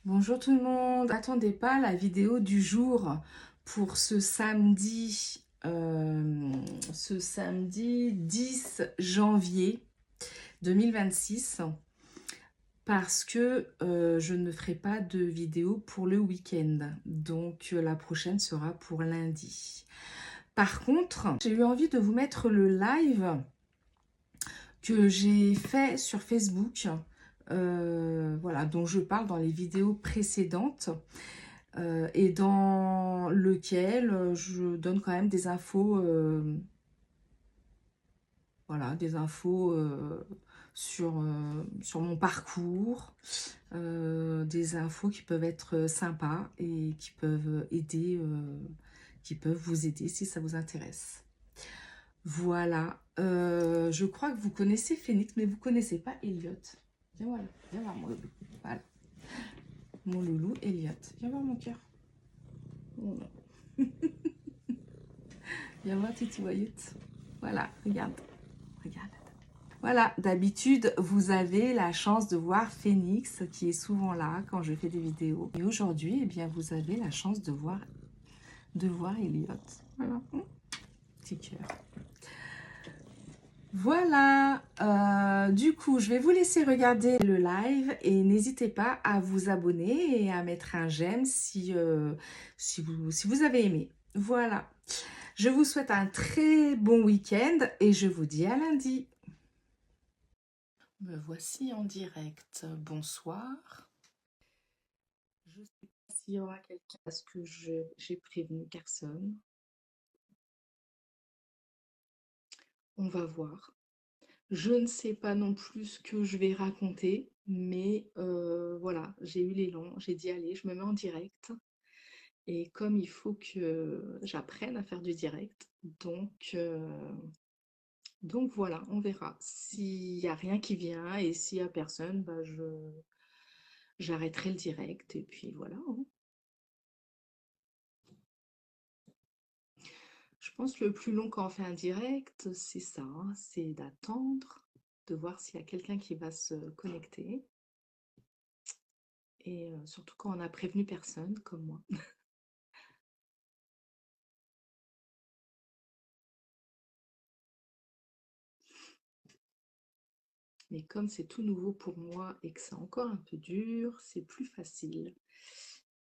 Bonjour tout le monde. Attendez pas la vidéo du jour pour ce samedi 10 janvier 2026 parce que je ne ferai pas de vidéo pour le week-end. Donc la prochaine sera pour lundi. Par contre, j'ai eu envie de vous mettre le live que j'ai fait sur Facebook, voilà, dont je parle dans les vidéos précédentes. Et dans lequel je donne quand même des infos, voilà, des infos sur mon parcours, des infos qui peuvent être sympas et qui peuvent vous aider si ça vous intéresse. Voilà, je crois que vous connaissez Phoenix, mais vous connaissez pas Elliot. Viens voir mon loulou. Voilà, mon loulou Elliot. Viens voir mon cœur. Oh non. Viens voir Titi Wyatt. Voilà, regarde. Regarde. Voilà, d'habitude, vous avez la chance de voir Phoenix, qui est souvent là quand je fais des vidéos. Et aujourd'hui, eh bien, vous avez la chance de voir Elliot. Voilà, petit cœur. Voilà, du coup, je vais vous laisser regarder le live et n'hésitez pas à vous abonner et à mettre un j'aime si vous avez aimé. Voilà, je vous souhaite un très bon week-end et je vous dis à lundi. Me voici en direct. Bonsoir. Je ne sais pas s'il y aura quelqu'un parce que j'ai prévenu personne. On va voir. Je ne sais pas non plus ce que je vais raconter, mais voilà, j'ai eu l'élan, j'ai dit allez, je me mets en direct. Et comme il faut que j'apprenne à faire du direct, donc voilà, on verra. S'il n'y a rien qui vient et s'il n'y a personne, bah j'arrêterai le direct et puis voilà, hein. Je pense que le plus long quand on fait un direct, c'est ça, hein, c'est d'attendre, de voir s'il y a quelqu'un qui va se connecter. Et surtout quand on n'a prévenu personne, comme moi. Mais comme c'est tout nouveau pour moi et que c'est encore un peu dur, c'est plus facile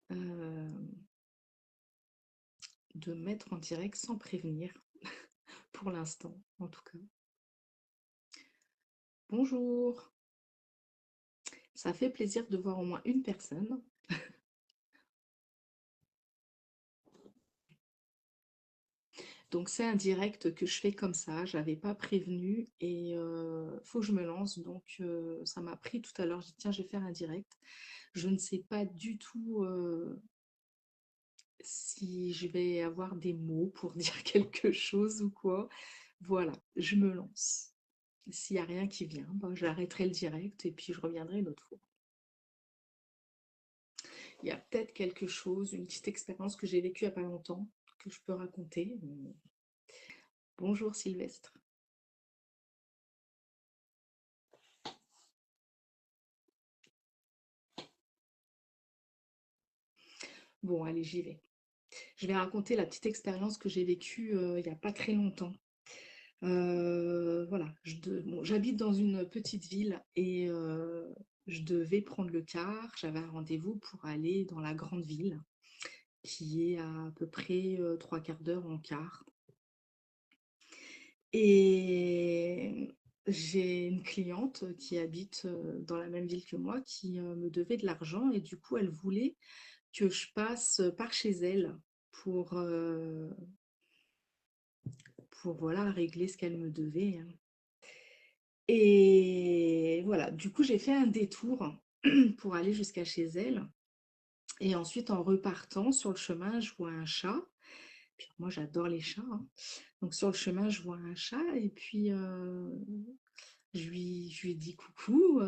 euh, de mettre en direct sans prévenir, pour l'instant en tout cas. Bonjour, ça fait plaisir de voir au moins une personne. Donc c'est un direct que je fais comme ça, j'avais pas prévenu et faut que je me lance. Donc ça m'a pris tout à l'heure, j'ai dit tiens je vais faire un direct. Je ne sais pas du tout si je vais avoir des mots pour dire quelque chose ou quoi. Voilà, je me lance. S'il n'y a rien qui vient, ben, j'arrêterai le direct et puis je reviendrai une autre fois. Il y a peut-être quelque chose, une petite expérience que j'ai vécue il n'y a pas longtemps, que je peux raconter. Bonjour Sylvestre. Bon, allez, j'y vais. Je vais raconter la petite expérience que j'ai vécue il n'y a pas très longtemps. Voilà, bon, j'habite dans une petite ville et je devais prendre le car. J'avais un rendez-vous pour aller dans la grande ville, qui est à peu près 3/4 d'heure en car. Et j'ai une cliente qui habite dans la même ville que moi, qui me devait de l'argent et du coup, elle voulait que je passe par chez elle pour, euh, pour voilà, régler ce qu'elle me devait, hein. Et voilà, du coup, j'ai fait un détour pour aller jusqu'à chez elle. Et ensuite, en repartant sur le chemin, je vois un chat. Puis moi, j'adore les chats, hein. Donc sur le chemin, je vois un chat et puis je lui dis coucou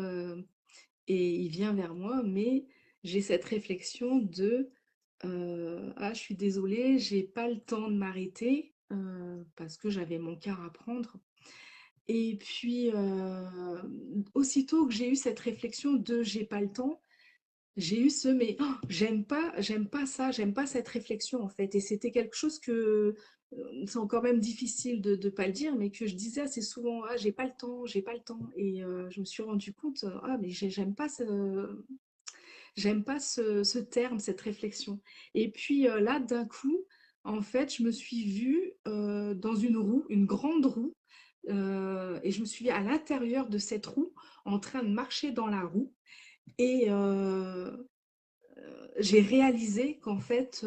et il vient vers moi, mais j'ai cette réflexion de ah, je suis désolée, j'ai pas le temps de m'arrêter parce que j'avais mon car à prendre. Et puis, aussitôt que j'ai eu cette réflexion de j'ai pas le temps, J'ai eu ce mais j'aime pas ça, j'aime pas cette réflexion en fait. Et c'était quelque chose que c'est encore même difficile de pas le dire, mais que je disais assez souvent, ah j'ai pas le temps, j'ai pas le temps. Et je me suis rendu compte, ah mais j'aime pas ce terme, cette réflexion. Et puis là, d'un coup, en fait, je me suis vue dans une roue, une grande roue, et je me suis vue à l'intérieur de cette roue, en train de marcher dans la roue. Et j'ai réalisé qu'en fait,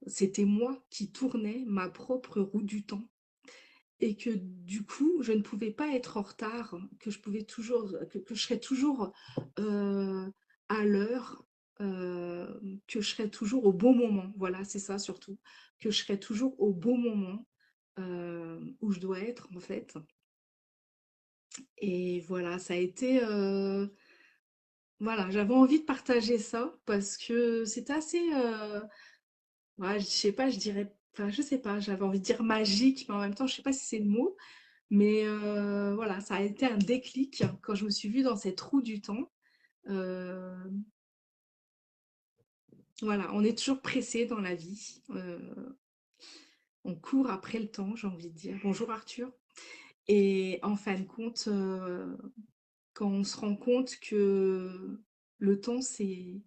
c'était moi qui tournais ma propre roue du temps et que du coup, je ne pouvais pas être en retard, que je pouvais toujours, que je serais toujours à l'heure, que je serais toujours au bon moment. Voilà, c'est ça surtout, que je serais toujours au bon moment où je dois être en fait. Et voilà, ça a été, voilà, j'avais envie de partager ça parce que c'est assez, ouais, je sais pas, je dirais, enfin, je sais pas, j'avais envie de dire magique, mais en même temps, je sais pas si c'est le mot. Mais voilà, ça a été un déclic quand je me suis vue dans cette roue du temps. Euh, voilà, on est toujours pressé dans la vie. On court après le temps, j'ai envie de dire. Bonjour Arthur. Et en fin de compte, quand on se rend compte que le temps, c'est,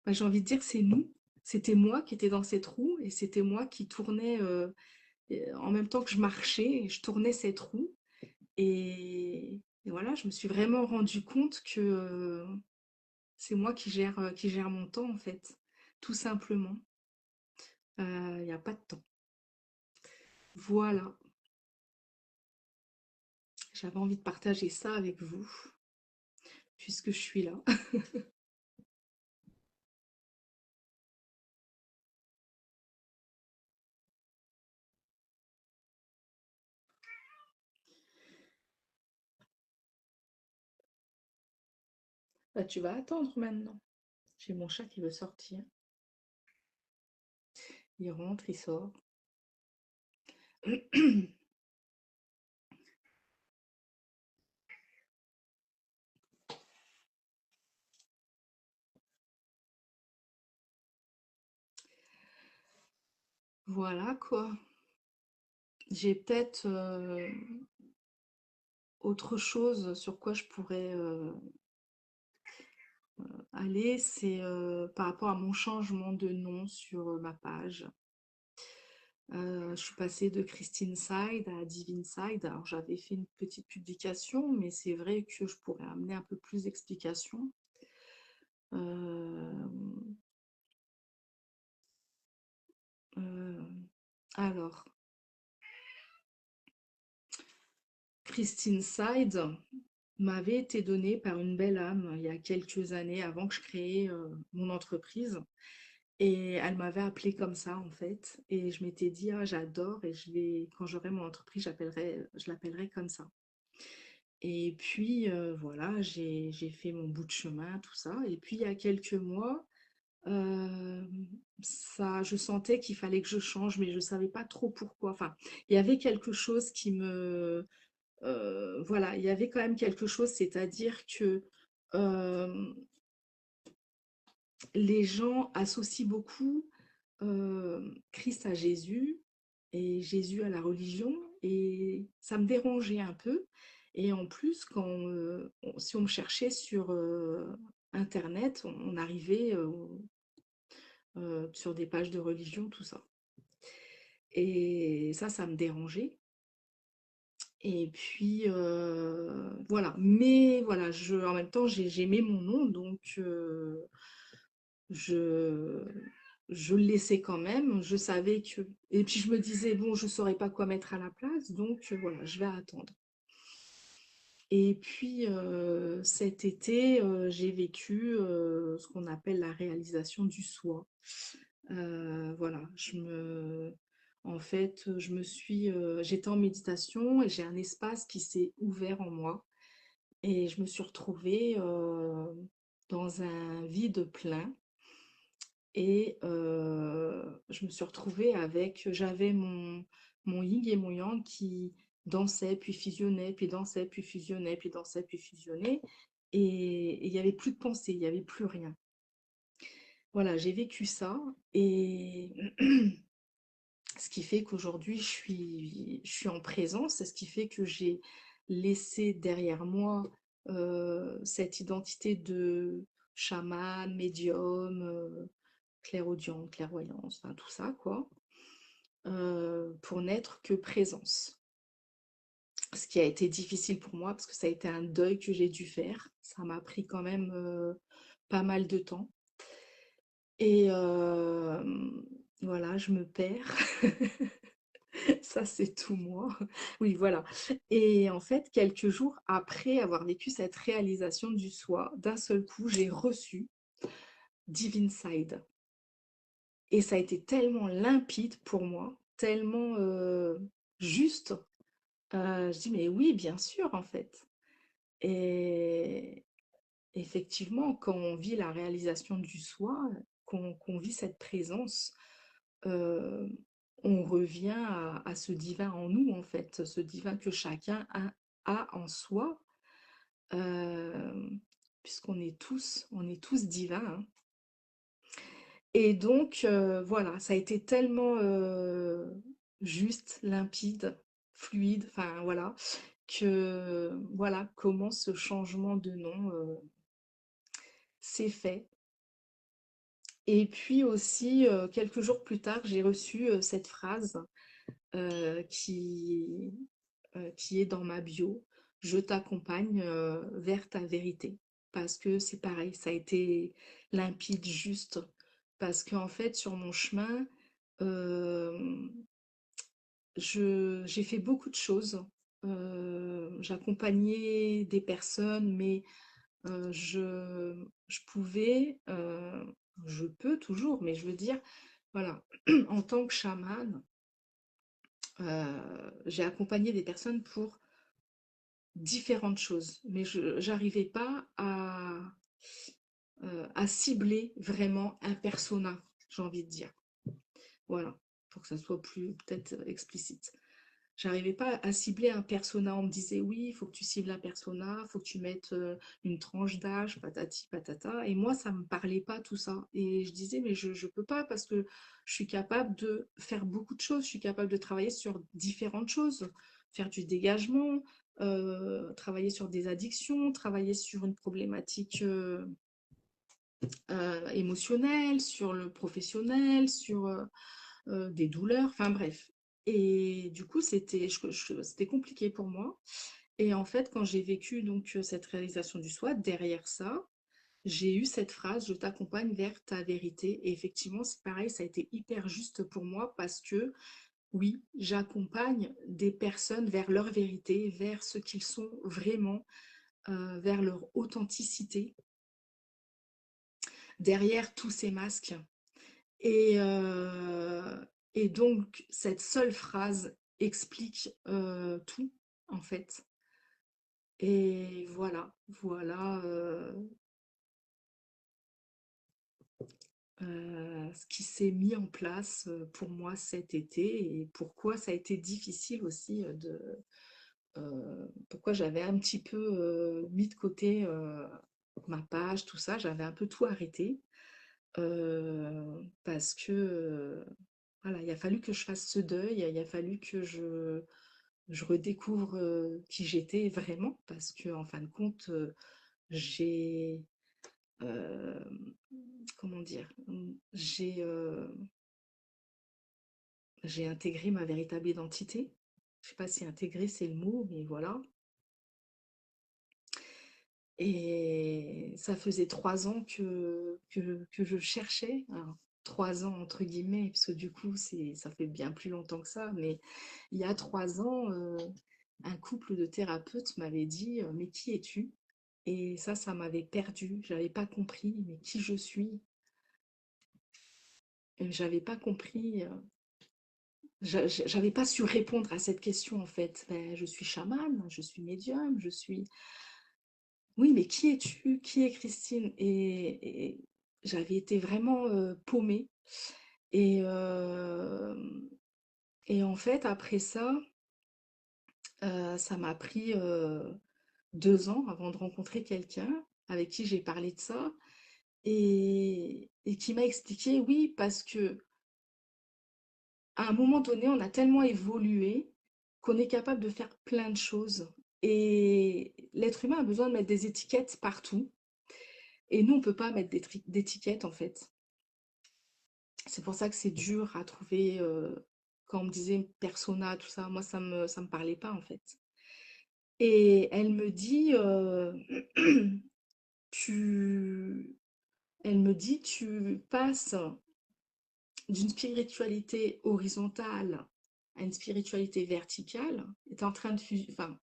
bah, j'ai envie de dire, c'est nous. C'était moi qui étais dans cette roue et c'était moi qui tournais en même temps que je marchais et je tournais cette roue. Et voilà, je me suis vraiment rendu compte que c'est moi qui gère mon temps en fait, tout simplement. Il n'y a pas de temps. Voilà, j'avais envie de partager ça avec vous, puisque je suis là. Bah, tu vas attendre maintenant. J'ai mon chat qui veut sortir. Il rentre, il sort. Voilà quoi. J'ai peut-être autre chose sur quoi je pourrais aller, c'est par rapport à mon changement de nom sur ma page. Je suis passée de Christine Side à Divine Side. Alors j'avais fait une petite publication, mais c'est vrai que je pourrais amener un peu plus d'explications. Euh, euh, alors, Christine Side m'avait été donnée par une belle âme il y a quelques années avant que je crée mon entreprise. Et elle m'avait appelée comme ça en fait. Et je m'étais dit, ah, j'adore et quand j'aurai mon entreprise, je l'appellerai comme ça. Et puis voilà, j'ai fait mon bout de chemin, tout ça. Et puis il y a quelques mois, euh, je sentais qu'il fallait que je change, mais je ne savais pas trop pourquoi. Enfin, il y avait quelque chose qui me... voilà, il y avait quand même quelque chose, c'est-à-dire que euh, les gens associent beaucoup Christ à Jésus et Jésus à la religion, et ça me dérangeait un peu. Et en plus, si on me cherchait sur Internet, on arrivait sur des pages de religion, tout ça. Et ça me dérangeait. Et puis, voilà. Mais voilà, en même temps, j'aimais mon nom, donc je, je le laissais quand même. Je savais que... Et puis je me disais, bon, je ne saurais pas quoi mettre à la place, donc voilà, je vais attendre. Et puis cet été, j'ai vécu ce qu'on appelle la réalisation du soi. Voilà, en fait, j'étais en méditation et j'ai un espace qui s'est ouvert en moi. Et je me suis retrouvée dans un vide plein. Et je me suis retrouvée j'avais mon yin et mon yang qui dansaient, puis fusionnaient, puis dansaient, puis fusionnaient, puis dansaient, puis fusionnaient. et il n'y avait plus de pensée, il n'y avait plus rien. Voilà, j'ai vécu ça et ce qui fait qu'aujourd'hui je suis en présence, et ce qui fait que j'ai laissé derrière moi cette identité de chaman, médium, clairaudient, clairvoyance, enfin tout ça quoi, pour n'être que présence. Ce qui a été difficile pour moi parce que ça a été un deuil que j'ai dû faire. Ça m'a pris quand même pas mal de temps. Et voilà, je me perds. Ça, c'est tout moi. Oui, voilà. Et en fait, quelques jours après avoir vécu cette réalisation du soi, d'un seul coup, j'ai reçu Divine Side. Et ça a été tellement limpide pour moi, tellement juste. Je dis, mais oui, bien sûr, en fait. Et effectivement, quand on vit la réalisation du soi, qu'on vit cette présence, euh, on revient à ce divin en nous, en fait, ce divin que chacun a en soi, euh, puisqu'on est tous divins, hein. Et donc, voilà, ça a été tellement juste, limpide, fluide, enfin voilà, que voilà comment ce changement de nom s'est fait. Et puis aussi, quelques jours plus tard, j'ai reçu cette phrase qui est dans ma bio. Je t'accompagne vers ta vérité. Parce que c'est pareil, ça a été limpide, juste. Parce qu'en fait, sur mon chemin, euh, j'ai fait beaucoup de choses. J'accompagnais des personnes, mais je pouvais, je peux toujours, mais je veux dire, voilà, en tant que chamane, j'ai accompagné des personnes pour différentes choses, mais je n'arrivais pas à cibler vraiment un persona, j'ai envie de dire. Voilà, pour que ça soit plus peut-être explicite. J'arrivais pas à cibler un persona. On me disait oui, il faut que tu cibles un persona, il faut que tu mettes une tranche d'âge, patati patata. Et moi, ça me parlait pas tout ça. Et je disais mais je peux pas parce que je suis capable de faire beaucoup de choses. Je suis capable de travailler sur différentes choses, faire du dégagement, travailler sur des addictions, travailler sur une problématique émotionnelle, sur le professionnel, sur des douleurs, enfin bref. Et du coup, c'était compliqué pour moi. Et en fait, quand j'ai vécu donc cette réalisation du soi, derrière ça, j'ai eu cette phrase, je t'accompagne vers ta vérité. Et effectivement, c'est pareil, ça a été hyper juste pour moi parce que oui, j'accompagne des personnes vers leur vérité, vers ce qu'ils sont vraiment, vers leur authenticité, derrière tous ces masques. Et, euh, et donc, cette seule phrase explique tout, en fait. Et voilà ce qui s'est mis en place pour moi cet été et pourquoi ça a été difficile aussi pourquoi j'avais un petit peu mis de côté ma page, tout ça, j'avais un peu tout arrêté parce que voilà, il a fallu que je fasse ce deuil, il a fallu que je redécouvre qui j'étais vraiment, parce que en fin de compte, j'ai, euh, comment dire, j'ai intégré ma véritable identité. Je sais pas si intégrer c'est le mot, mais voilà. Et ça faisait 3 ans que je cherchais. Alors, 3 ans entre guillemets, parce que du coup, ça fait bien plus longtemps que ça. Mais il y a 3 ans, un couple de thérapeutes m'avait dit mais qui es-tu? Et ça m'avait perdu. J'avais pas compris, mais qui je suis? Et j'avais pas compris. J'avais pas su répondre à cette question en fait. Ben, je suis chamane, je suis médium, je suis. Oui, mais qui es-tu? Qui est Christine? Et j'avais été vraiment paumée. Et, et en fait, après ça, ça m'a pris. 2 ans avant de rencontrer quelqu'un avec qui j'ai parlé de ça et qui m'a expliqué, oui, parce que à un moment donné, on a tellement évolué qu'on est capable de faire plein de choses. Et l'être humain a besoin de mettre des étiquettes partout. Et nous, on peut pas mettre d'étiquettes, en fait. C'est pour ça que c'est dur à trouver. Quand on me disait persona, tout ça, moi, ça me parlait pas, en fait. Et elle me dit, tu, elle me dit, tu passes d'une spiritualité horizontale à une spiritualité verticale. Et tu es en train de, enfin,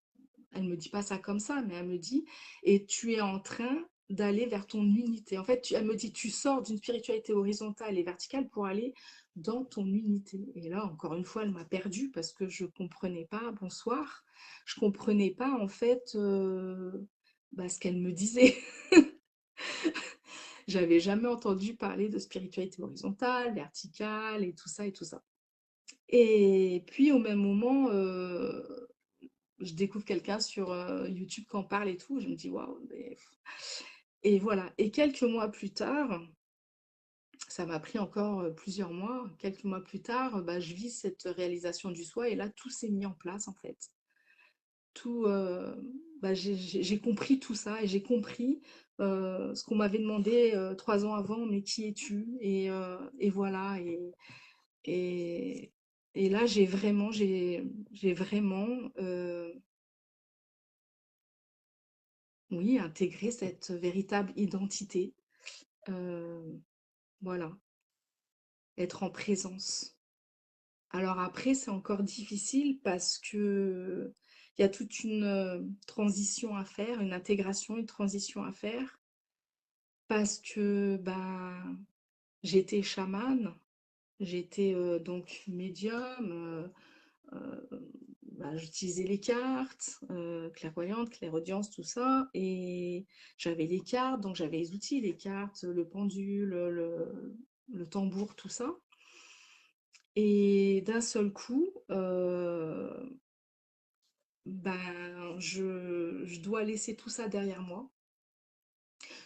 elle me dit pas ça comme ça, mais elle me dit, et tu es en train d'aller vers ton unité. En fait, elle me dit, tu sors d'une spiritualité horizontale et verticale pour aller dans ton unité. Et là, encore une fois, elle m'a perdue parce que je comprenais pas, bonsoir, je comprenais pas en fait ce qu'elle me disait. J'avais jamais entendu parler de spiritualité horizontale, verticale et tout ça et tout ça. Et puis au même moment, je découvre quelqu'un sur YouTube qui en parle et tout. Je me dis waouh. Et voilà. Et quelques mois plus tard, ça m'a pris encore plusieurs mois. Quelques mois plus tard, je vis cette réalisation du soi et là tout s'est mis en place en fait. Tout, j'ai compris tout ça et j'ai compris ce qu'on m'avait demandé 3 ans avant. Mais qui es-tu? Et voilà. Et, et là j'ai vraiment oui, intégrer cette véritable identité, voilà, être en présence. Alors après, c'est encore difficile parce que il y a toute une transition à faire, une intégration, une transition à faire, parce que j'étais chamane, j'étais donc médium, j'utilisais les cartes, clairvoyante, clairaudience, tout ça, et j'avais les cartes, donc j'avais les outils, les cartes, le pendule, le tambour, tout ça. Et d'un seul coup, je dois laisser tout ça derrière moi.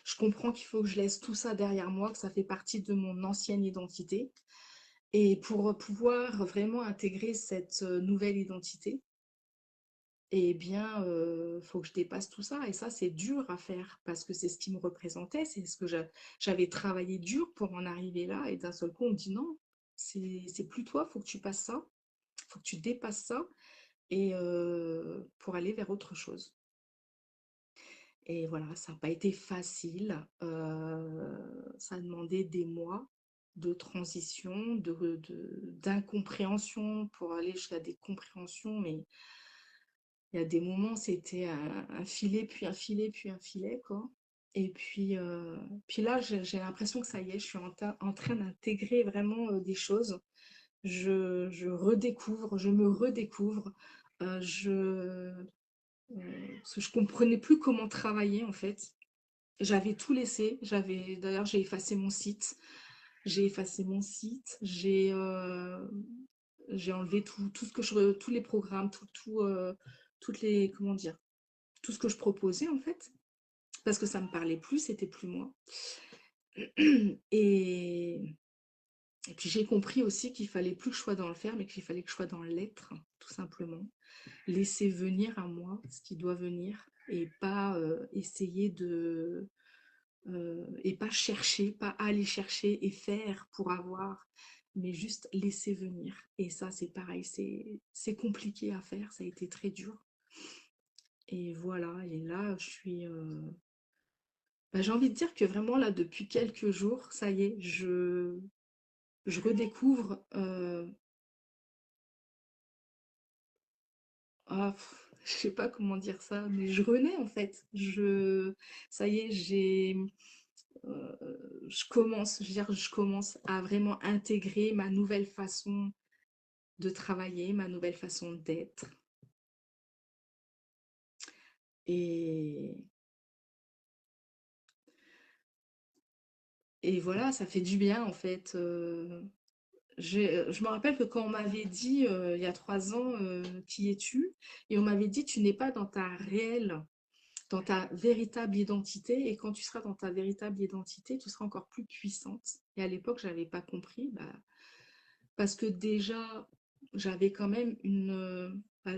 Je comprends qu'il faut que je laisse tout ça derrière moi, que ça fait partie de mon ancienne identité. Et pour pouvoir vraiment intégrer cette nouvelle identité, eh bien, faut que je dépasse tout ça et ça, c'est dur à faire parce que c'est ce qui me représentait, c'est ce que j'avais travaillé dur pour en arriver là et d'un seul coup, on me dit: «Non, c'est plus toi, faut que tu passes ça, faut que tu dépasses ça et pour aller vers autre chose». Et voilà, ça n'a pas été facile, ça a demandé des mois de transition, d'incompréhension pour aller jusqu'à des compréhensions, mais il y a des moments, c'était un filet, puis un filet, puis un filet, quoi. Et puis là, j'ai l'impression que ça y est, je suis en train d'intégrer vraiment des choses. Je me redécouvre. Parce que je comprenais plus comment travailler, en fait. J'avais tout laissé. D'ailleurs, j'ai effacé mon site. J'ai enlevé tout ce que tous les programmes, toutes les, comment dire, tout ce que je proposais en fait, parce que ça me parlait plus, c'était plus moi. Et, et puis j'ai compris aussi qu'il fallait plus que je sois dans le faire, mais qu'il fallait que je sois dans l'être, tout simplement. Laisser venir à moi ce qui doit venir et pas essayer et pas chercher, pas aller chercher et faire pour avoir, mais juste laisser venir. Et ça, c'est pareil, c'est compliqué à faire, ça a été très dur. Et voilà, et là, j'ai envie de dire que vraiment là, depuis quelques jours, ça y est, je redécouvre. Je sais pas comment dire ça, mais je renais en fait. Ça y est, euh, je veux dire, je commence à vraiment intégrer ma nouvelle façon de travailler, ma nouvelle façon d'être. Et, et voilà, ça fait du bien en fait. Je me rappelle que quand on m'avait dit il y a 3 ans, qui es-tu? Et on m'avait dit, tu n'es pas dans ta réelle. dans ta véritable identité. Et quand tu seras dans ta véritable identité, tu seras encore plus puissante. Et à l'époque, je n'avais pas compris, bah, parce que déjà, j'avais quand même bah,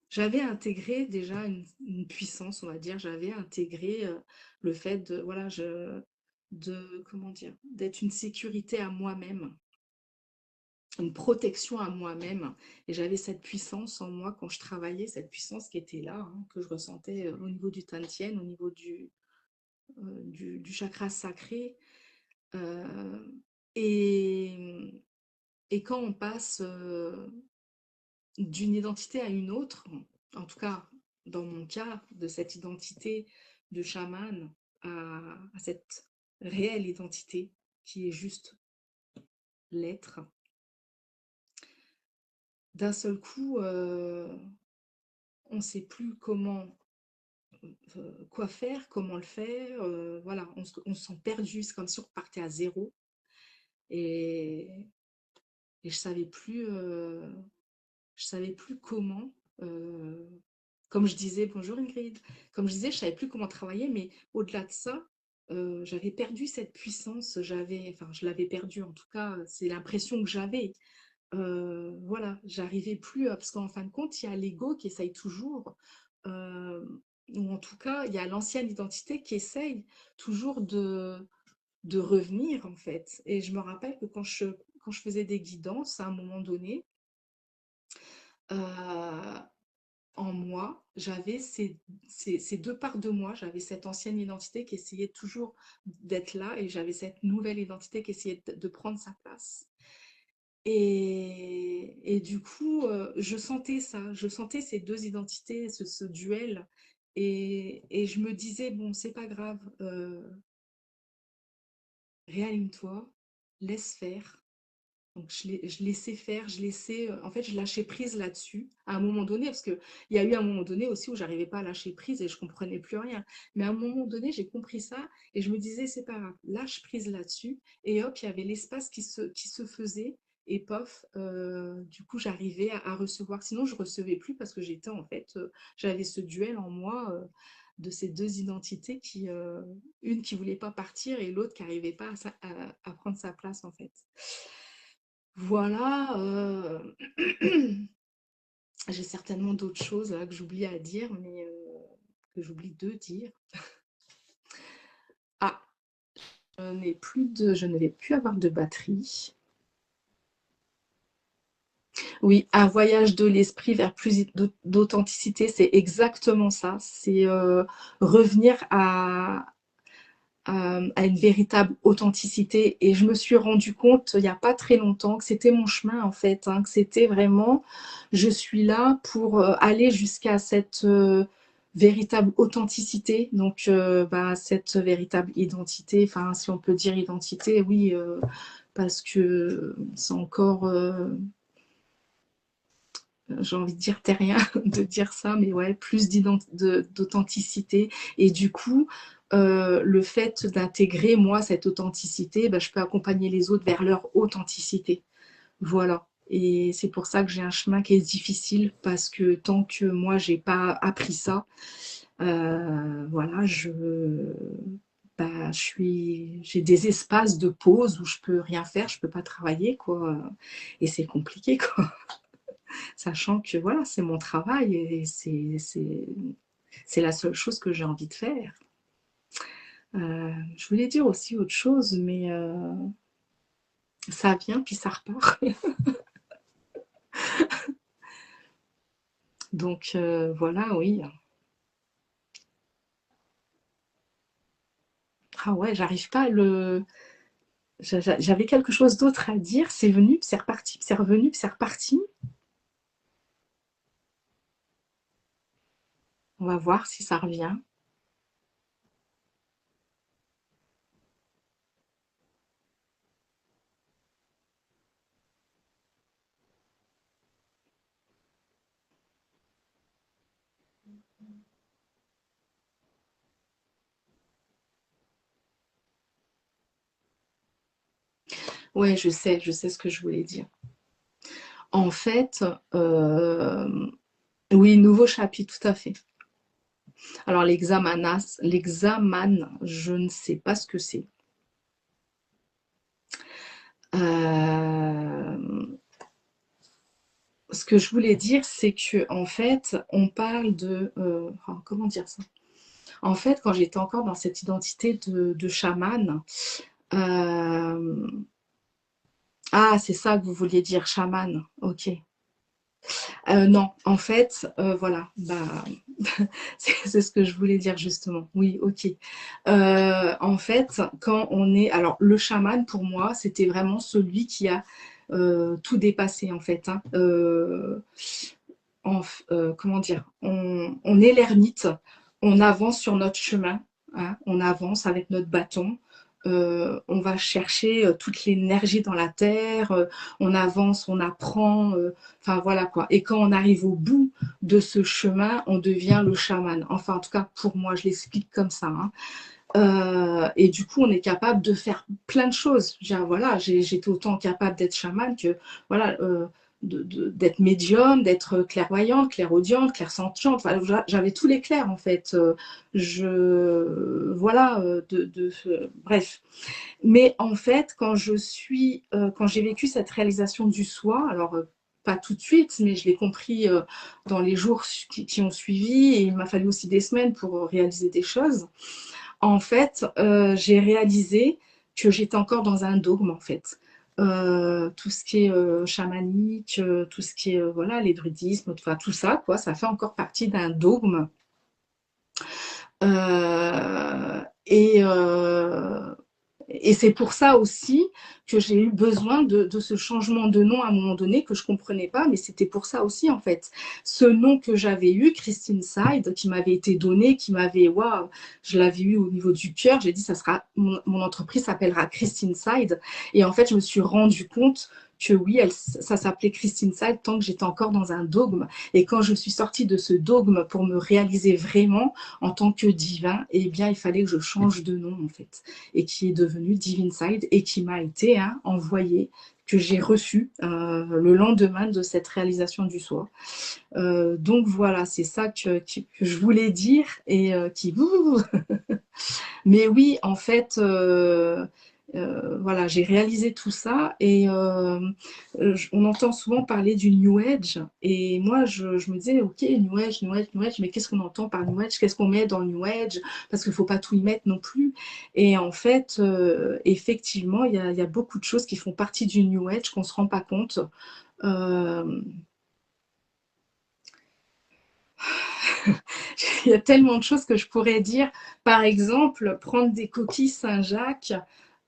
j'avais intégré déjà une puissance, on va dire. J'avais intégré le fait de, voilà, comment dire, d'être une sécurité à moi-même, une protection à moi-même. Et j'avais cette puissance en moi quand je travaillais, cette puissance qui était là, hein, que je ressentais au niveau du Tantien, au niveau du chakra sacré. Euh, et, et quand on passe d'une identité à une autre, en tout cas dans mon cas, de cette identité de chaman à cette réelle identité qui est juste l'être, d'un seul coup, on ne sait plus quoi faire, comment le faire. Voilà, on se sent perdu, c'est comme si on repartait à zéro. Et, et je savais plus comment. euh, Comme je disais, bonjour Ingrid, comme je disais, je savais plus comment travailler, mais au-delà de ça, j'avais perdu cette puissance, enfin, je l'avais perdue en tout cas, c'est l'impression que j'avais. Voilà, j'arrivais plus, parce qu'en fin de compte, il y a l'ego qui essaye toujours, euh, ou en tout cas, il y a l'ancienne identité qui essaye toujours de revenir en fait. Et je me rappelle que quand je faisais des guidances, à un moment donné, euh, en moi, j'avais ces deux parts de moi. J'avais cette ancienne identité qui essayait toujours d'être là et j'avais cette nouvelle identité qui essayait de prendre sa place. Et du coup, je sentais ça, je sentais ces deux identités, ce duel. Et je me disais, bon, c'est pas grave, réaligne-toi, laisse faire. Donc je laissais faire, en fait, je lâchais prise là-dessus à un moment donné, parce qu'il y a eu un moment donné aussi où j'arrivais pas à lâcher prise et je comprenais plus rien. Mais à un moment donné, j'ai compris ça et je me disais, c'est pas grave, lâche prise là-dessus. Et hop, il y avait l'espace qui se faisait et pof, du coup, j'arrivais à recevoir. Sinon, je recevais plus parce que j'étais en fait, j'avais ce duel en moi. De ces deux identités une qui voulait pas partir et l'autre qui n'arrivait pas à prendre sa place en fait. Voilà, j'ai certainement d'autres choses là que j'oublie à dire, mais que j'oublie de dire. Ah, je ne vais plus avoir de batterie. Oui, un voyage de l'esprit vers plus d'authenticité, c'est exactement ça. C'est revenir à une véritable authenticité. Et je me suis rendu compte il n'y a pas très longtemps que c'était mon chemin en fait, hein, que c'était vraiment, je suis là pour aller jusqu'à cette véritable authenticité, donc bah, cette véritable identité, enfin si on peut dire identité, oui, parce que c'est encore, j'ai envie de dire terrien de dire ça, mais ouais, plus d'authenticité. Et du coup, le fait d'intégrer, moi, cette authenticité, bah, je peux accompagner les autres vers leur authenticité. Voilà. Et c'est pour ça que j'ai un chemin qui est difficile, parce que tant que moi, j'ai pas appris ça, voilà, bah, j'ai des espaces de pause où je peux rien faire, je peux pas travailler, quoi. Et c'est compliqué, quoi. Sachant que voilà, c'est mon travail et c'est la seule chose que j'ai envie de faire. Je voulais dire aussi autre chose, mais ça vient puis ça repart. Donc voilà, oui. Ah ouais, j'arrive pas à le. J'avais quelque chose d'autre à dire, c'est venu, puis c'est reparti, puis c'est revenu, puis c'est reparti. On va voir si ça revient. Ouais, je sais ce que je voulais dire. En fait, oui, nouveau chapitre, tout à fait. Alors l'examan, je ne sais pas ce que c'est. Ce que je voulais dire, c'est que en fait, on parle de comment dire ça? En fait, quand j'étais encore dans cette identité de chaman, ah, c'est ça que vous vouliez dire, chaman. Ok. Non, en fait, voilà, bah, c'est ce que je voulais dire justement. Oui, ok. En fait, quand on est... Alors, le chaman, pour moi, c'était vraiment celui qui a tout dépassé, en fait. Hein. Comment dire? On est l'ermite, on avance sur notre chemin, hein, on avance avec notre bâton. On va chercher toute l'énergie dans la terre, on avance, on apprend, enfin voilà quoi. Et quand on arrive au bout de ce chemin, on devient le chaman. Enfin, en tout cas, pour moi, je l'explique comme ça. Hein. Et du coup, on est capable de faire plein de choses. Voilà, j'étais autant capable d'être chaman que voilà, d'être médium, d'être clairvoyante, clairaudiente, clairsentiente. Enfin, j'avais tous les clairs en fait. Voilà, bref. Mais en fait, quand j'ai vécu cette réalisation du soi, alors pas tout de suite, mais je l'ai compris dans les jours qui ont suivi, et il m'a fallu aussi des semaines pour réaliser des choses. En fait, j'ai réalisé que j'étais encore dans un dogme, en fait. Tout ce qui est chamanique, tout ce qui est voilà, les druidismes, enfin, tout ça, quoi, ça fait encore partie d'un dogme. Et et c'est pour ça aussi que j'ai eu besoin de ce changement de nom à un moment donné que je ne comprenais pas, mais c'était pour ça aussi en fait. Ce nom que j'avais eu, Christine Side, qui m'avait été donné, qui m'avait, waouh, je l'avais eu au niveau du cœur, j'ai dit ça sera, mon entreprise s'appellera Christine Side. Et en fait, je me suis rendu compte que oui, ça s'appelait Christine Side tant que j'étais encore dans un dogme. Et quand je suis sortie de ce dogme pour me réaliser vraiment en tant que divin, eh bien, il fallait que je change de nom en fait, et qui est devenu Divine Side et qui m'a été envoyé, que j'ai reçu le lendemain de cette réalisation du soi. Donc voilà, c'est ça que je voulais dire et qui... Mais oui, en fait, voilà, j'ai réalisé tout ça et on entend souvent parler du New Age et moi, je me disais, ok, New Age, New Age, New Age, mais qu'est-ce qu'on entend par New Age? Qu'est-ce qu'on met dans le New Age? Parce qu'il ne faut pas tout y mettre non plus. Et en fait, effectivement, il y a beaucoup de choses qui font partie du New Age qu'on ne se rend pas compte. Il y a tellement de choses que je pourrais dire. Par exemple, prendre des coquilles Saint-Jacques,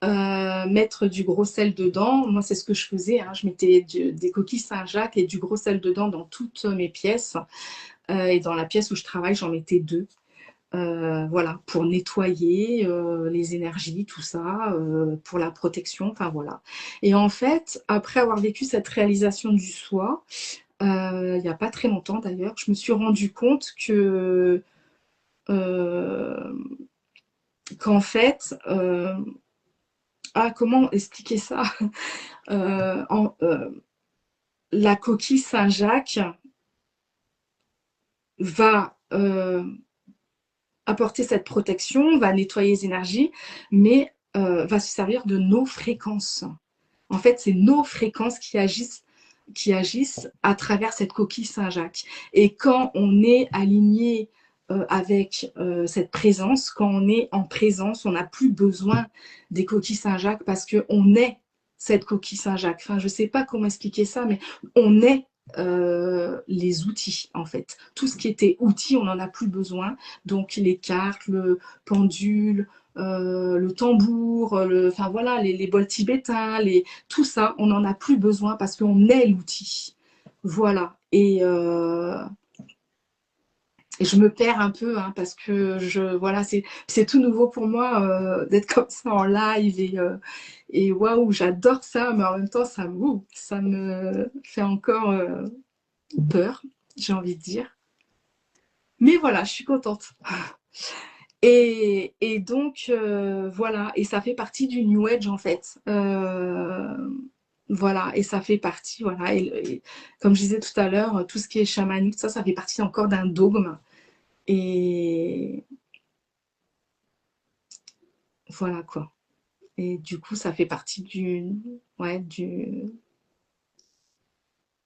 mettre du gros sel dedans. Moi, c'est ce que je faisais. Hein. Je mettais des coquilles Saint-Jacques et du gros sel dedans dans toutes mes pièces. Et dans la pièce où je travaille, j'en mettais 2. Voilà, pour nettoyer les énergies, tout ça, pour la protection, enfin voilà. Et en fait, après avoir vécu cette réalisation du soi, il n'y a pas très longtemps d'ailleurs, je me suis rendu compte que qu'en fait, comment expliquer ça? La coquille Saint-Jacques va apporter cette protection, va nettoyer les énergies, mais va se servir de nos fréquences. En fait, c'est nos fréquences qui agissent à travers cette coquille Saint-Jacques. Et quand on est aligné avec cette présence, quand on est en présence, on n'a plus besoin des coquilles Saint-Jacques parce qu'on est cette coquille Saint-Jacques. Enfin, je ne sais pas comment expliquer ça, mais on est les outils en fait. Tout ce qui était outils, on n'en a plus besoin. Donc les cartes, le pendule, le tambour, enfin voilà, les bols tibétains, tout ça, on n'en a plus besoin parce qu'on est l'outil. Voilà. Et je me perds un peu hein, parce que voilà, c'est tout nouveau pour moi d'être comme ça en live et waouh, j'adore ça, mais en même temps, ça me fait encore peur, j'ai envie de dire. Mais voilà, je suis contente. Et donc, voilà, et ça fait partie du New Age en fait. Voilà, et ça fait partie, voilà, et comme je disais tout à l'heure, tout ce qui est chamanique, ça fait partie encore d'un dogme. Et voilà quoi. Et du coup, ça fait partie ouais,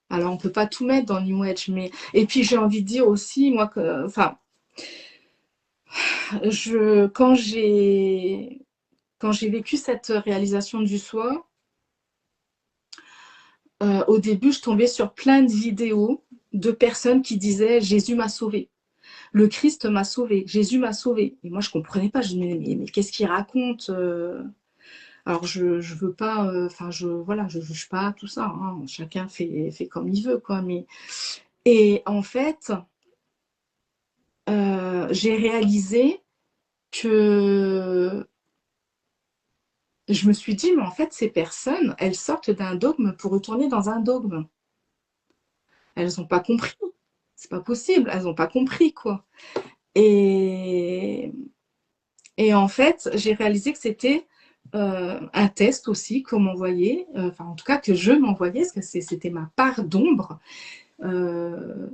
alors on peut pas tout mettre dans New Age, mais et puis j'ai envie de dire aussi, moi que, enfin, je quand j'ai vécu cette réalisation du soi, au début, je tombais sur plein de vidéos de personnes qui disaient Jésus m'a sauvé. Le Christ m'a sauvé, Jésus m'a sauvé. Et moi, je comprenais pas. Je me disais, mais qu'est-ce qu'il raconte Alors, je veux pas, enfin, voilà, je juge pas tout ça. Hein. Chacun fait comme il veut, quoi. Mais et en fait, j'ai réalisé que je me suis dit, mais en fait, ces personnes, elles sortent d'un dogme pour retourner dans un dogme. Elles n'ont pas compris. C'est pas possible. Elles n'ont pas compris, quoi. Et Et en fait, j'ai réalisé que c'était un test aussi qu'on m'envoyait, enfin en tout cas que je m'envoyais, parce que c'était ma part d'ombre, euh,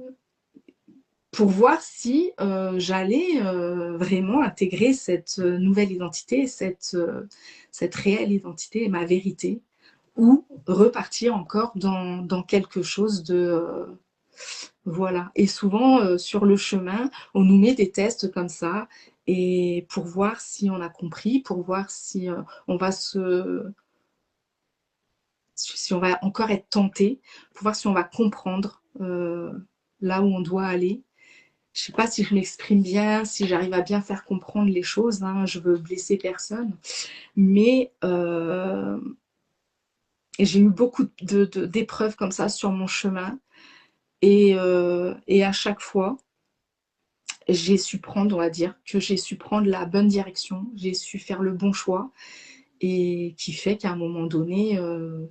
pour voir si j'allais vraiment intégrer cette nouvelle identité, cette réelle identité et ma vérité, ou repartir encore dans quelque chose de... voilà. Et souvent, sur le chemin, on nous met des tests comme ça, et pour voir si on a compris, pour voir si on va si on va encore être tenté, pour voir si on va comprendre là où on doit aller. Je sais pas si je m'exprime bien, si j'arrive à bien faire comprendre les choses, hein, je veux blesser personne, mais j'ai eu beaucoup d'épreuves comme ça sur mon chemin, et à chaque fois, j'ai su prendre, on va dire, que j'ai su prendre la bonne direction, j'ai su faire le bon choix, et qui fait qu'à un moment donné,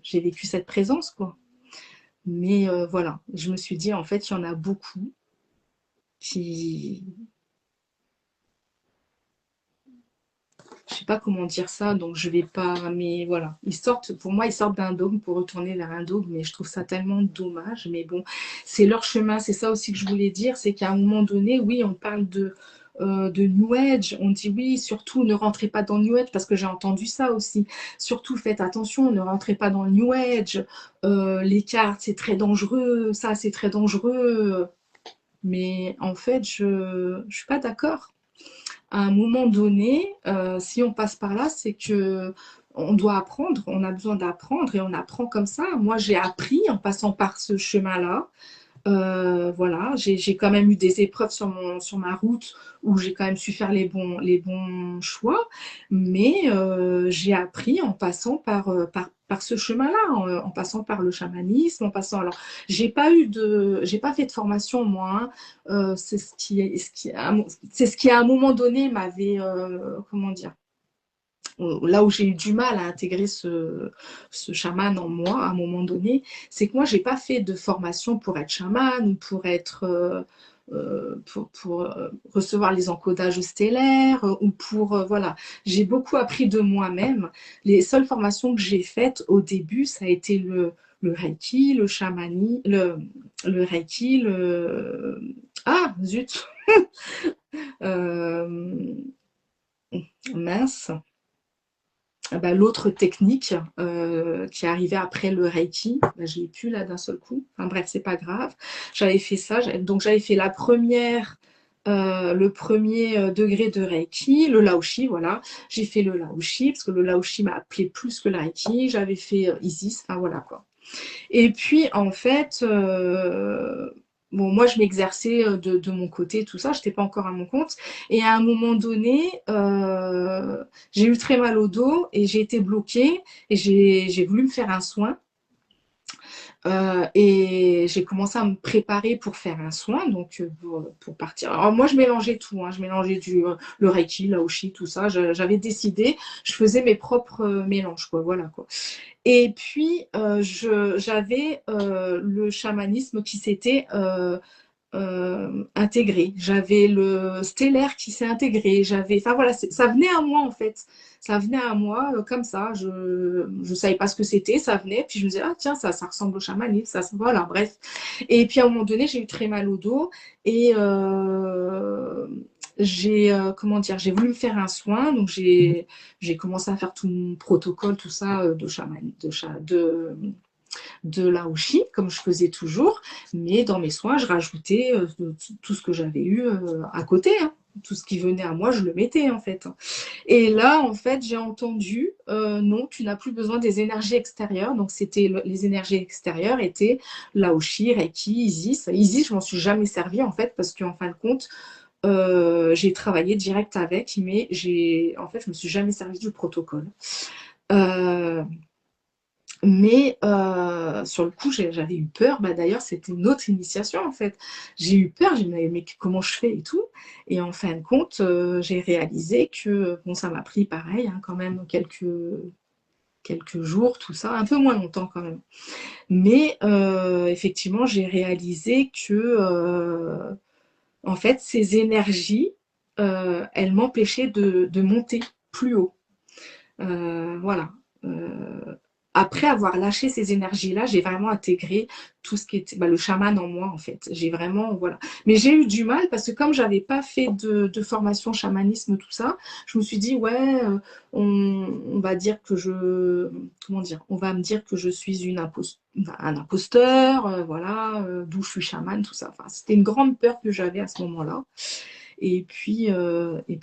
j'ai vécu cette présence, quoi. Mais voilà, je me suis dit, en fait, il y en a beaucoup qui... Je sais pas comment dire ça, donc je vais pas... Mais voilà, pour moi, ils sortent d'un dogme pour retourner vers un dogme, mais je trouve ça tellement dommage. Mais bon, c'est leur chemin, c'est ça aussi que je voulais dire, c'est qu'à un moment donné, oui, on parle de New Age, on dit oui, surtout ne rentrez pas dans New Age, parce que j'ai entendu ça aussi. Surtout faites attention, ne rentrez pas dans le New Age, les cartes c'est très dangereux, ça c'est très dangereux. Mais en fait, je suis pas d'accord. À un moment donné, si on passe par là, c'est que on doit apprendre, on a besoin d'apprendre et on apprend comme ça. Moi, j'ai appris en passant par ce chemin-là. Voilà, j'ai quand même eu des épreuves sur ma route où j'ai quand même su faire les bons choix, mais j'ai appris en passant par ce chemin-là, en passant par le chamanisme, en passant. Alors, j'ai pas fait de formation moi. Hein. C'est ce qui à un moment donné m'avait, comment dire, là où j'ai eu du mal à intégrer ce chaman en moi à un moment donné, c'est que moi, j'ai pas fait de formation pour être chaman ou pour être pour recevoir les encodages stellaires ou pour voilà. J'ai beaucoup appris de moi-même. Les seules formations que j'ai faites au début, ça a été le Reiki, le chamani, le Reiki, ah zut, euh, mince. Ah bah, l'autre technique qui est arrivée après le Reiki, bah, je l'ai plus là d'un seul coup. Enfin bref, c'est pas grave. J'avais fait ça, donc j'avais fait la première, le premier degré de Reiki, le Laoshi, voilà. J'ai fait le Laoshi parce que le Laoshi m'a appelé plus que le Reiki. J'avais fait Isis, enfin voilà quoi. Et puis, en fait, bon, moi, je m'exerçais de mon côté, tout ça, je n'étais pas encore à mon compte. Et à un moment donné, j'ai eu très mal au dos et j'ai été bloquée et j'ai voulu me faire un soin. Et j'ai commencé à me préparer pour faire un soin, donc pour partir. Alors moi, je mélangeais tout, hein, je mélangeais le Reiki, l'Aoshi, tout ça. J'avais décidé, je faisais mes propres mélanges, quoi, voilà, quoi. Et puis, j'avais le chamanisme qui s'était intégré. J'avais le stellaire qui s'est intégré. J'avais, enfin voilà, ça venait à moi en fait. Ça venait à moi comme ça. Je savais pas ce que c'était. Ça venait. Puis je me disais ah tiens ça ressemble au chamanisme. Voilà bref. Et puis à un moment donné j'ai eu très mal au dos et j'ai comment dire, j'ai voulu me faire un soin. Donc j'ai commencé à faire tout mon protocole, tout ça de chaman, de l'aoshi, comme je faisais toujours, mais dans mes soins, je rajoutais tout ce que j'avais eu à côté. Hein. Tout ce qui venait à moi, je le mettais en fait. Et là, en fait, j'ai entendu non, tu n'as plus besoin des énergies extérieures. Donc, c'était les énergies extérieures étaient Laoshi, Reiki, Isis. Isis, je m'en suis jamais servi en fait parce qu'en fin de compte, j'ai travaillé direct avec, mais en fait, je me suis jamais servi du protocole. Euh, mais sur le coup, j'avais eu peur. Bah, d'ailleurs, c'était une autre initiation, en fait. J'ai eu peur, j'ai dit, mais comment je fais et tout. Et en fin de compte, j'ai réalisé que, bon, ça m'a pris pareil, hein, quand même, quelques jours, tout ça, un peu moins longtemps quand même. Mais effectivement, j'ai réalisé que, en fait, ces énergies, elles m'empêchaient de monter plus haut. Voilà. Après avoir lâché ces énergies-là, j'ai vraiment intégré tout ce qui était le chaman en moi, en fait. J'ai vraiment, voilà. Mais j'ai eu du mal parce que comme j'avais pas fait de formation chamanisme, tout ça, je me suis dit, ouais, on va dire que comment dire, on va me dire que je suis un imposteur, voilà, d'où je suis chamane, tout ça. Enfin, c'était une grande peur que j'avais à ce moment-là. Et puis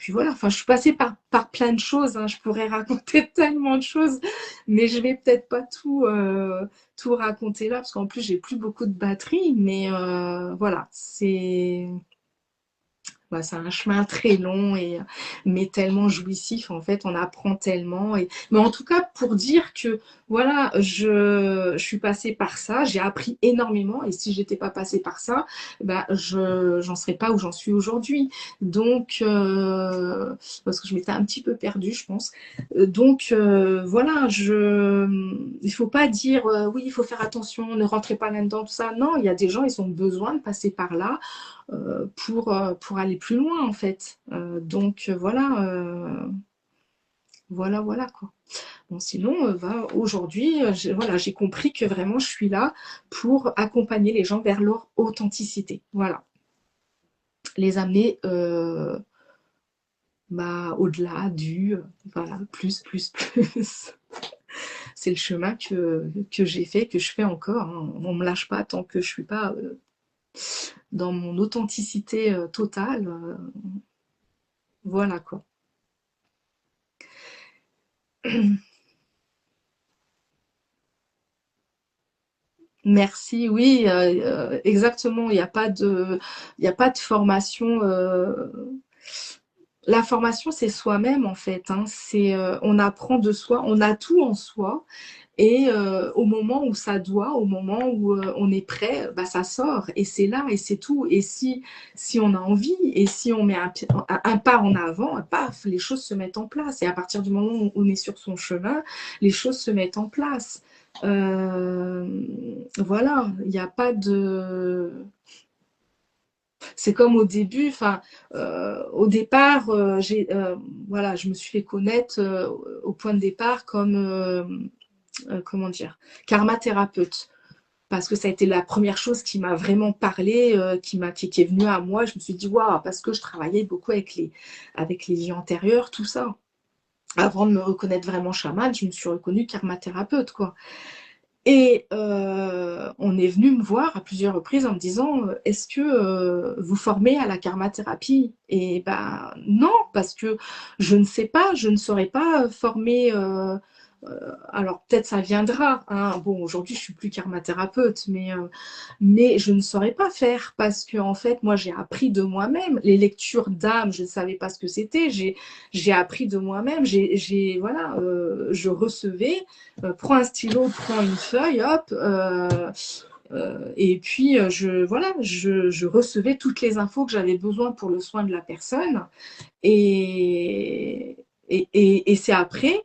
voilà, enfin, je suis passée par plein de choses, hein. Je pourrais raconter tellement de choses, mais je vais peut-être pas tout raconter là, parce qu'en plus, j'ai plus beaucoup de batterie, mais voilà, c'est un chemin très long mais tellement jouissif en fait, on apprend tellement mais en tout cas pour dire que voilà, je suis passée par ça, j'ai appris énormément et si j'étais pas passée par ça, bah j'en serais pas où j'en suis aujourd'hui. Donc parce que je m'étais un petit peu perdue, je pense. Donc voilà, il faut pas dire oui, il faut faire attention, ne rentrez pas là-dedans tout ça. Non, il y a des gens, ils ont besoin de passer par là pour aller plus loin en fait. Donc voilà quoi. Bon, sinon, aujourd'hui, voilà, j'ai compris que vraiment je suis là pour accompagner les gens vers leur authenticité. Voilà. Les amener au-delà voilà, plus. C'est le chemin que j'ai fait, que je fais encore. Hein. On ne me lâche pas tant que je ne suis pas dans mon authenticité totale. Voilà quoi. Merci, oui, exactement. Il y a pas de formation. La formation, c'est soi-même en fait. Hein. On apprend de soi, on a tout en soi. Et au moment où ça doit, au moment où on est prêt, bah, ça sort. Et c'est là, et c'est tout. Et si on a envie, et si on met un pas en avant, paf, les choses se mettent en place. Et à partir du moment où on est sur son chemin, les choses se mettent en place. Voilà, il n'y a pas de... C'est comme au début, enfin, au départ, voilà, je me suis fait connaître au point de départ comme, comment dire, karma thérapeute. Parce que ça a été la première chose qui m'a vraiment parlé, qui est venue à moi. Je me suis dit, waouh, parce que je travaillais beaucoup avec les vies antérieures, tout ça. Avant de me reconnaître vraiment chamane, je me suis reconnue karma thérapeute, quoi. Et on est venu me voir à plusieurs reprises en me disant est-ce que vous formez à la karma-thérapie? Et ben non, parce que je ne sais pas, je ne saurais pas former. Alors peut-être ça viendra. Hein. Bon, aujourd'hui je suis plus karma-thérapeute, mais je ne saurais pas faire parce que en fait moi j'ai appris de moi-même. Les lectures d'âme, je ne savais pas ce que c'était. J'ai appris de moi-même. Voilà, je recevais. Prends un stylo, prends une feuille, hop, et puis voilà, je recevais toutes les infos que j'avais besoin pour le soin de la personne, et, et c'est après,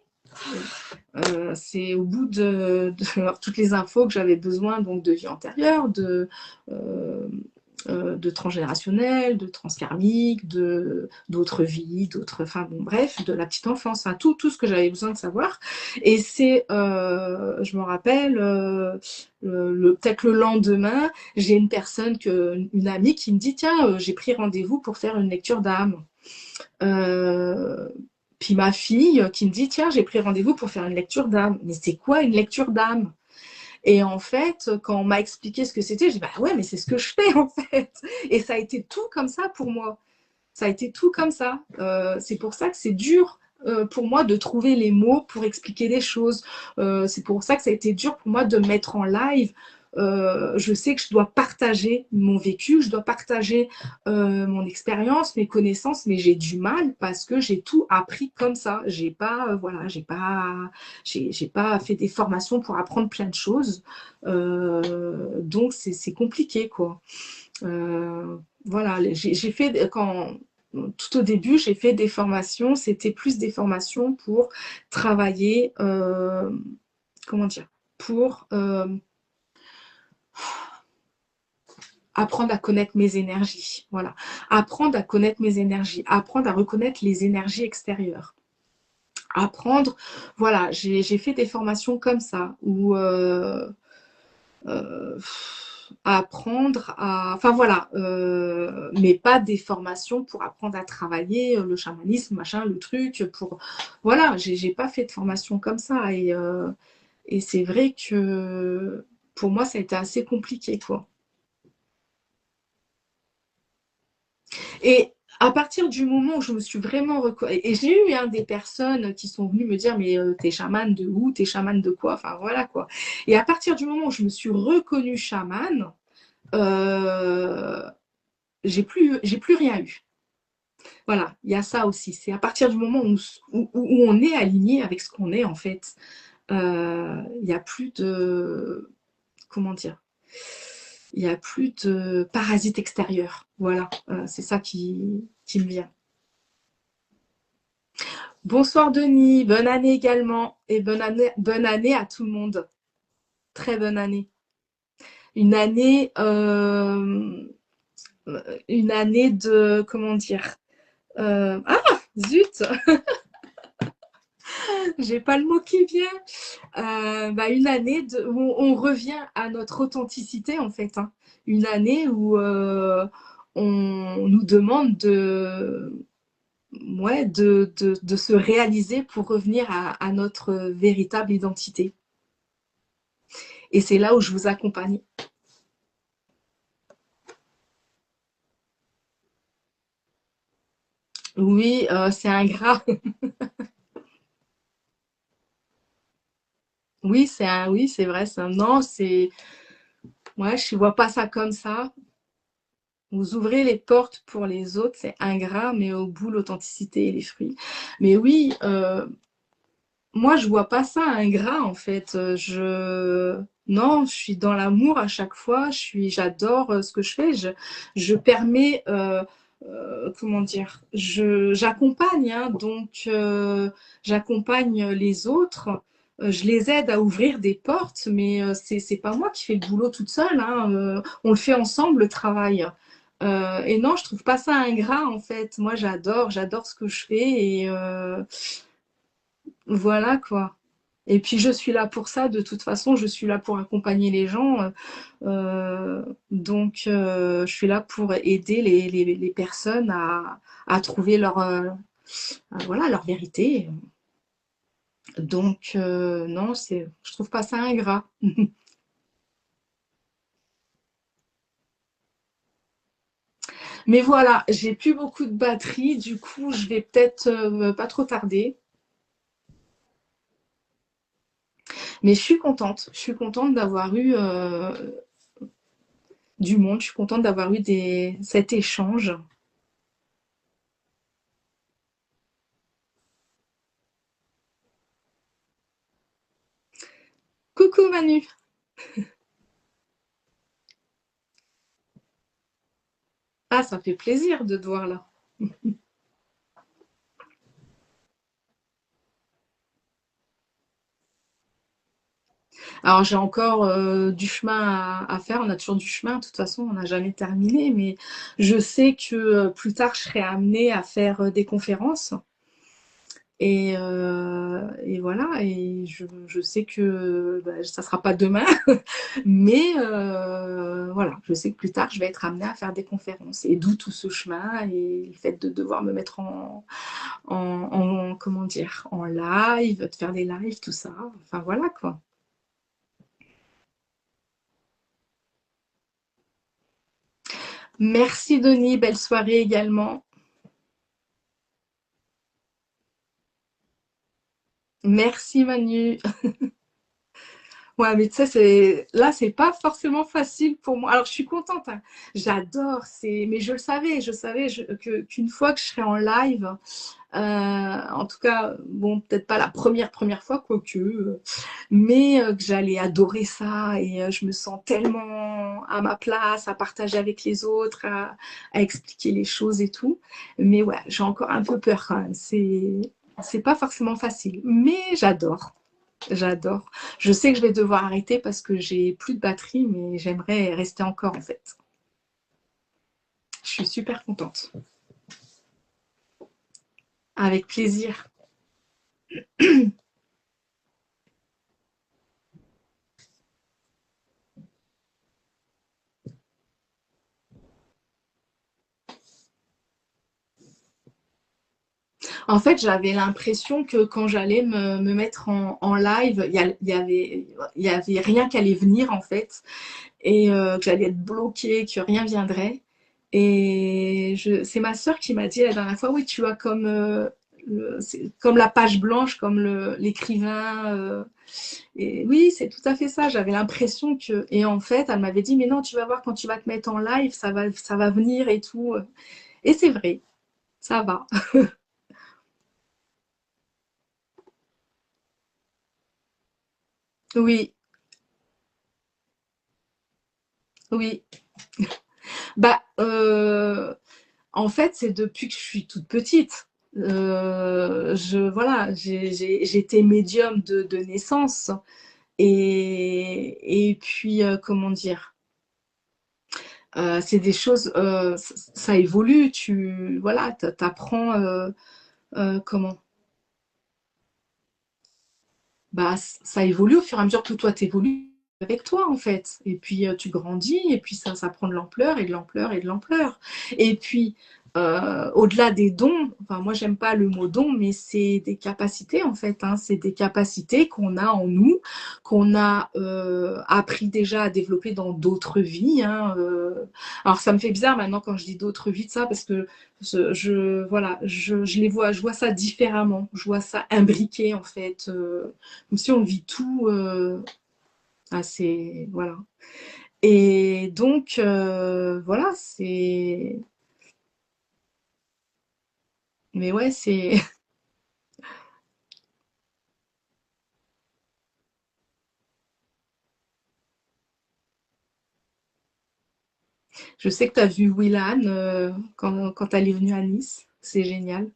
c'est au bout de toutes les infos que j'avais besoin, donc de vie antérieure, de transgénérationnel, de transkarmique, d'autres vies, d'autres, enfin bon, bref, de la petite enfance, enfin tout ce que j'avais besoin de savoir. Et c'est, je me rappelle, peut-être le lendemain, j'ai une personne, une amie qui me dit, tiens, j'ai pris rendez-vous pour faire une lecture d'âme. Puis ma fille qui me dit, tiens, j'ai pris rendez-vous pour faire une lecture d'âme. Mais c'est quoi une lecture d'âme? Et en fait, quand on m'a expliqué ce que c'était, j'ai dit, bah ouais, mais c'est ce que je fais en fait. Et ça a été tout comme ça pour moi. Ça a été tout comme ça. C'est pour ça que c'est dur pour moi de trouver les mots pour expliquer les choses. C'est pour ça que ça a été dur pour moi de me mettre en live. Je sais que je dois partager mon vécu, je dois partager mon expérience, mes connaissances, mais j'ai du mal parce que j'ai tout appris comme ça. J'ai pas, voilà, j'ai pas fait des formations pour apprendre plein de choses. Donc c'est compliqué, quoi. Voilà, j'ai fait tout au début, j'ai fait des formations. C'était plus des formations pour travailler, comment dire, pour apprendre à connaître mes énergies. Voilà, apprendre à connaître mes énergies, apprendre à reconnaître les énergies extérieures. Apprendre, voilà, j'ai fait des formations comme ça où euh, apprendre à... Enfin voilà, mais pas des formations pour apprendre à travailler le chamanisme, machin, le truc, pour... Voilà, j'ai pas fait de formation comme ça. Et c'est vrai que pour moi, ça a été assez compliqué, quoi. Et à partir du moment où je me suis vraiment reconnue, et j'ai eu des personnes qui sont venues me dire, mais t'es chamane de où, t'es chamane de quoi, enfin voilà quoi. Et à partir du moment où je me suis reconnue chamane, euh, j'ai plus rien eu. Voilà, il y a ça aussi. C'est à partir du moment où on est aligné avec ce qu'on est, en fait, il n'y a plus de, comment dire, il n'y a plus de parasites extérieurs. Voilà, c'est ça qui me vient. Bonsoir Denis, bonne année également et bonne année à tout le monde. Très bonne année. Une année, une année de, comment dire, ah, zut, j'ai pas le mot qui vient. Bah, une année où on revient à notre authenticité en fait. Hein. Une année où on nous demande ouais, de se réaliser pour revenir à notre véritable identité. Et c'est là où je vous accompagne. Oui, c'est ingrat. Oui, oui, c'est vrai. Non, c'est, ouais, je vois pas ça comme ça. Vous ouvrez les portes pour les autres, c'est ingrat, mais au bout, l'authenticité et les fruits. Mais oui, moi, je vois pas ça ingrat, en fait. Non, je suis dans l'amour à chaque fois. J'adore ce que je fais. Je permets, comment dire, j'accompagne, hein, donc j'accompagne les autres. Je les aide à ouvrir des portes, mais c'est pas moi qui fais le boulot toute seule. Hein, on le fait ensemble, le travail. Et non, je trouve pas ça ingrat, en fait. Moi, j'adore ce que je fais et voilà quoi. Et puis je suis là pour ça, de toute façon, je suis là pour accompagner les gens. Donc je suis là pour aider les personnes à trouver voilà, leur vérité. Donc non, je trouve pas ça ingrat. Mais voilà, j'ai plus beaucoup de batterie, du coup je vais peut-être pas trop tarder. Mais je suis contente d'avoir eu du monde, je suis contente d'avoir eu cet échange. Coucou Manu. Ah, ça fait plaisir de te voir là. Alors j'ai encore du chemin à faire, on a toujours du chemin, de toute façon on n'a jamais terminé, mais je sais que plus tard je serai amenée à faire des conférences et voilà, et je sais que bah, ça sera pas demain, mais voilà, je sais que plus tard je vais être amenée à faire des conférences et d'où tout ce chemin et le fait de devoir me mettre comment dire, en live, de faire des lives, tout ça, enfin voilà quoi. Merci Denis, belle soirée également. Merci Manu. Ouais, mais tu sais, là, c'est pas forcément facile pour moi. Alors, je suis contente, hein. J'adore, mais je savais qu'une fois que je serai en live, en tout cas, bon, peut-être pas la première fois, quoique, mais que j'allais adorer ça et je me sens tellement à ma place, à partager avec les autres, à expliquer les choses et tout. Mais ouais, j'ai encore un peu peur quand même. C'est pas forcément facile, mais j'adore. J'adore. Je sais que je vais devoir arrêter parce que j'ai plus de batterie, mais j'aimerais rester encore en fait. Je suis super contente. Avec plaisir. En fait, j'avais l'impression que quand j'allais me mettre en live, il y avait rien qui allait venir en fait, et que j'allais être bloquée, que rien viendrait. Et c'est ma sœur qui m'a dit la dernière fois, oui, tu as comme, comme la page blanche, comme l'écrivain. Et oui, c'est tout à fait ça. J'avais l'impression que. Et en fait, elle m'avait dit, mais non, tu vas voir quand tu vas te mettre en live, ça va venir et tout. Et c'est vrai, ça va. Oui, oui. Bah, en fait, c'est depuis que je suis toute petite. Voilà, j'étais médium de naissance. Et puis, comment dire, c'est des choses, ça évolue. Voilà, t'apprends, comment, bah, ça évolue au fur et à mesure que toi t'évolues avec toi en fait. Et puis tu grandis et puis ça prend de l'ampleur et de l'ampleur et de l'ampleur. Et puis au-delà des dons, enfin moi j'aime pas le mot don, mais c'est des capacités en fait, hein. C'est des capacités qu'on a en nous, qu'on a appris déjà à développer dans d'autres vies, hein. Alors ça me fait bizarre maintenant quand je dis d'autres vies de ça parce que voilà, je les vois, je vois ça différemment, je vois ça imbriqué en fait. Comme si on vit tout assez. Voilà. Et donc, voilà, c'est. Mais ouais, c'est. Je sais que tu as vu Willan quand elle est venue à Nice. C'est génial.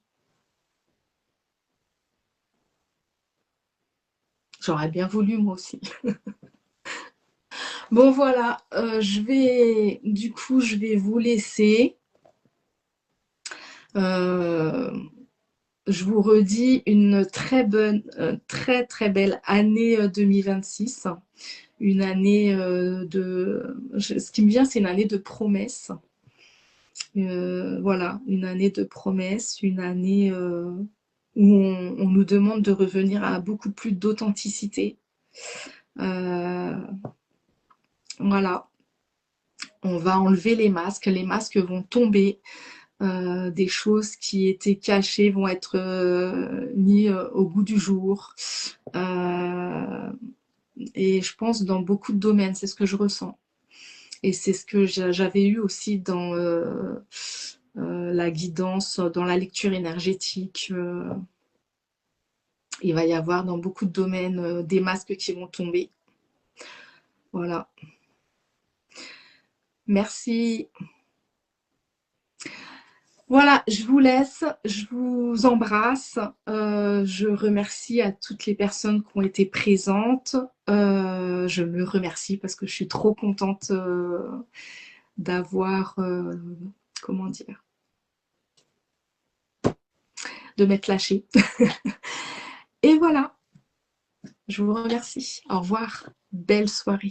J'aurais bien voulu, moi aussi. Bon, voilà, du coup, je vais vous laisser. Euh, je vous redis une très bonne, très très belle année 2026. Une année ce qui me vient, c'est une année de promesses. Voilà, une année de promesses, une année où on nous demande de revenir à beaucoup plus d'authenticité. Euh, voilà, on va enlever les masques vont tomber, des choses qui étaient cachées vont être mis au goût du jour. Euh, et je pense dans beaucoup de domaines, c'est ce que je ressens. Et c'est ce que j'avais eu aussi dans la guidance, dans la lecture énergétique. Il va y avoir dans beaucoup de domaines des masques qui vont tomber. Voilà. Merci. Voilà, je vous laisse, je vous embrasse. Je remercie à toutes les personnes qui ont été présentes. Je me remercie parce que je suis trop contente d'avoir, comment dire, de m'être lâchée. Et voilà, je vous remercie. Au revoir. Belle soirée.